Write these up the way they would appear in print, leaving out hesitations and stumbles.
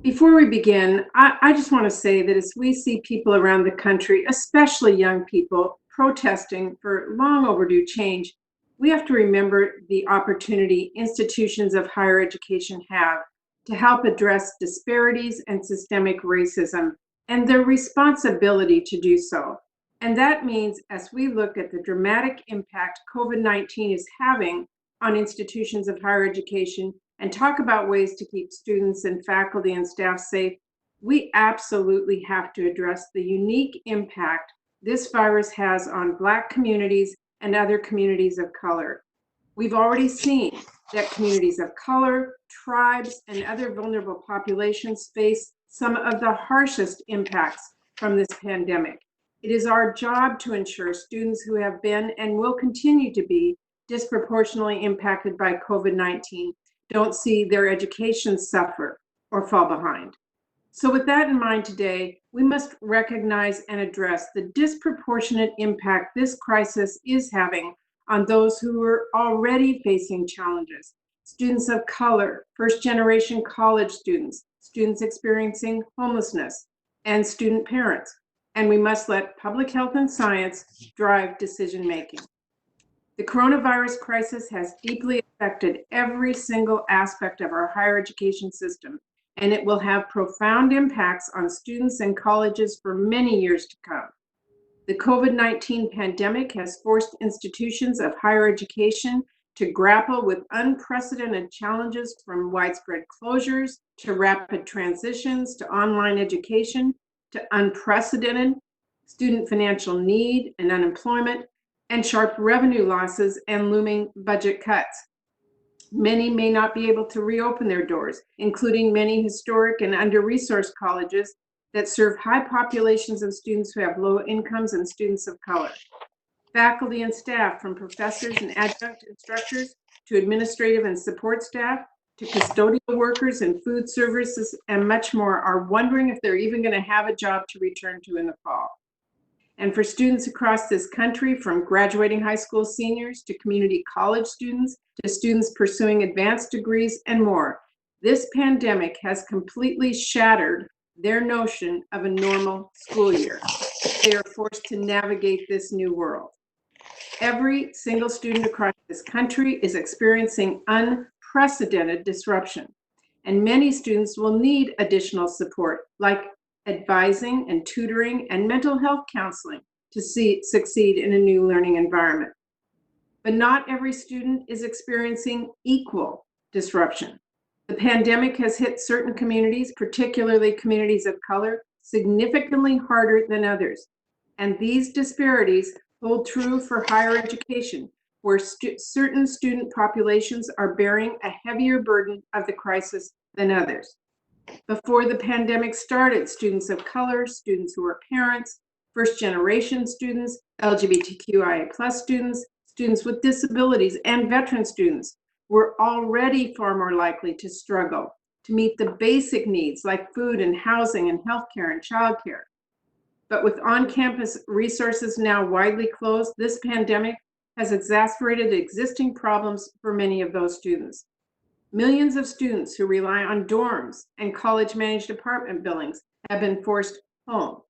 Before we begin, I just want to say that as we see people around the country, especially young people, protesting for long overdue change, we have to remember the opportunity institutions of higher education have to help address disparities and systemic racism and their responsibility to do so. And that means as we look at the dramatic impact COVID-19 is having on institutions of higher education and talk about ways to keep students and faculty and staff safe, we absolutely have to address the unique impact this virus has on Black communities and other communities of color. We've already seen that communities of color, tribes, and other vulnerable populations face some of the harshest impacts from this pandemic. It is our job to ensure students who have been and will continue to be disproportionately impacted by COVID-19 don't see their education suffer or fall behind. So with that in mind today, we must recognize and address the disproportionate impact this crisis is having on those who are already facing challenges. Students of color, first-generation college students, students experiencing homelessness, and student parents. And we must let public health and science drive decision-making. The coronavirus crisis has deeply affected every single aspect of our higher education system, and it will have profound impacts on students and colleges for many years to come. The COVID-19 pandemic has forced institutions of higher education to grapple with unprecedented challenges, from widespread closures to rapid transitions to online education to unprecedented student financial need and unemployment and sharp revenue losses and looming budget cuts. Many may not be able to reopen their doors, including many historic and under-resourced colleges that serve high populations of students who have low incomes and students of color. Faculty and staff, from professors and adjunct instructors to administrative and support staff to custodial workers and food services and much more, are wondering if they're even going to have a job to return to in the fall. And for students across this country, from graduating high school seniors to community college students to students pursuing advanced degrees and more, this pandemic has completely shattered their notion of a normal school year. They are forced to navigate this new world. Every single student across this country is experiencing unprecedented disruption, and many students will need additional support, like advising and tutoring and mental health counseling to succeed in a new learning environment. But not every student is experiencing equal disruption. The pandemic has hit certain communities, particularly communities of color, significantly harder than others. And these disparities hold true for higher education, where certain student populations are bearing a heavier burden of the crisis than others. Before the pandemic started, students of color, students who are parents, first-generation students, LGBTQIA+ students, students with disabilities, and veteran students were already far more likely to struggle to meet the basic needs like food and housing and healthcare and childcare. But with on-campus resources now widely closed, this pandemic has exacerbated existing problems for many of those students. Millions of students who rely on dorms and college-managed apartment buildings have been forced home.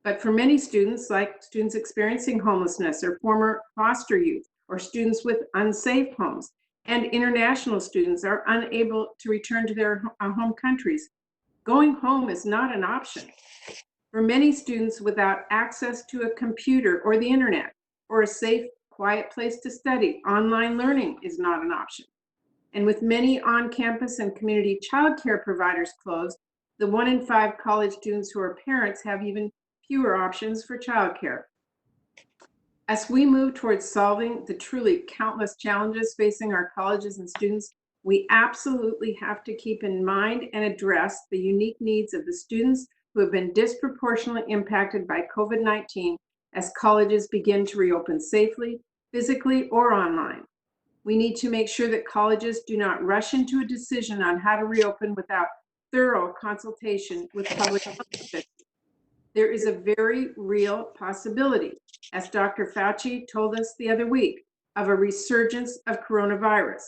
But for many students, like students experiencing homelessness or former foster youth or students with unsafe homes, and international students are unable to return to their home countries, going home is not an option. For many students without access to a computer or the internet or a safe, quiet place to study, online learning is not an option. And with many on-campus and community childcare providers closed, the 1 in 5 college students who are parents have even fewer options for childcare. As we move towards solving the truly countless challenges facing our colleges and students, we absolutely have to keep in mind and address the unique needs of the students who have been disproportionately impacted by COVID-19 as colleges begin to reopen safely, physically, or online. We need to make sure that colleges do not rush into a decision on how to reopen without thorough consultation with public health officials. There is a very real possibility, as Dr. Fauci told us the other week, of a resurgence of coronavirus.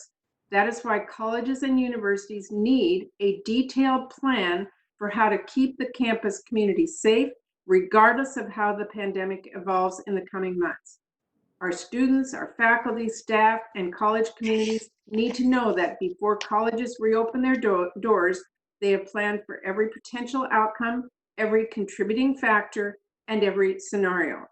That is why colleges and universities need a detailed plan for how to keep the campus community safe, regardless of how the pandemic evolves in the coming months. Our students, our faculty, staff, and college communities need to know that before colleges reopen their doors, they have planned for every potential outcome, every contributing factor, and every scenario.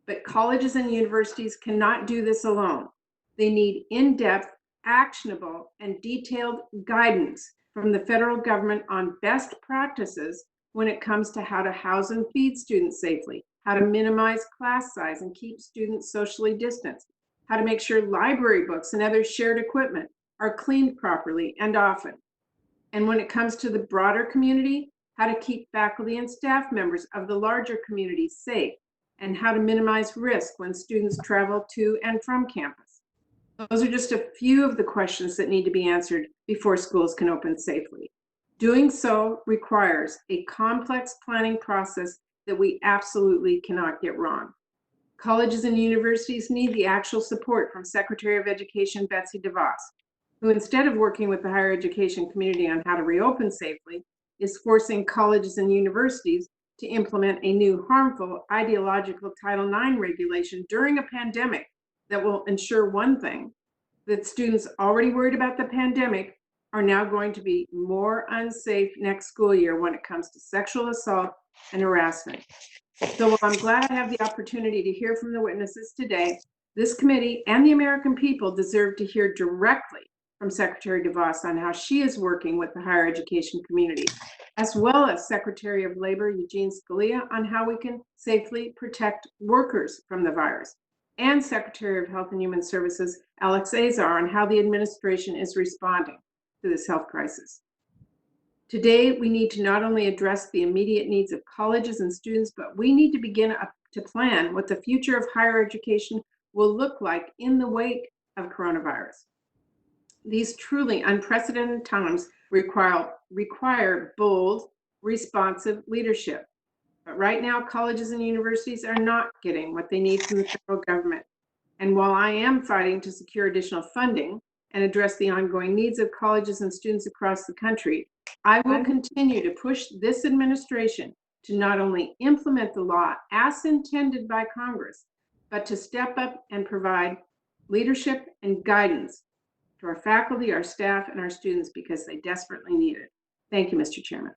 But colleges and universities cannot do this alone. They need in-depth, actionable, and detailed guidance from the federal government on best practices when it comes to how to house and feed students safely, how to minimize class size and keep students socially distanced, how to make sure library books and other shared equipment are cleaned properly and often. And when it comes to the broader community, how to keep faculty and staff members of the larger community safe, and how to minimize risk when students travel to and from campus. Those are just a few of the questions that need to be answered before schools can open safely. Doing so requires a complex planning process that we absolutely cannot get wrong. Colleges and universities need the actual support from Secretary of Education Betsy DeVos, who, instead of working with the higher education community on how to reopen safely, is forcing colleges and universities to implement a new harmful ideological Title IX regulation during a pandemic that will ensure one thing, that students already worried about the pandemic are now going to be more unsafe next school year when it comes to sexual assault and harassment. So while I'm glad I have the opportunity to hear from the witnesses today, this committee and the American people deserve to hear directly from Secretary DeVos on how she is working with the higher education community, as well as Secretary of Labor Eugene Scalia on how we can safely protect workers from the virus, and Secretary of Health and Human Services Alex Azar on how the administration is responding to this health crisis. Today, we need to not only address the immediate needs of colleges and students, but we need to begin to plan what the future of higher education will look like in the wake of coronavirus. These truly unprecedented times require bold, responsive leadership. But right now, colleges and universities are not getting what they need from the federal government. And while I am fighting to secure additional funding and address the ongoing needs of colleges and students across the country, I will continue to push this administration to not only implement the law as intended by Congress, but to step up and provide leadership and guidance to our faculty, our staff, and our students because they desperately need it. Thank you, Mr. Chairman.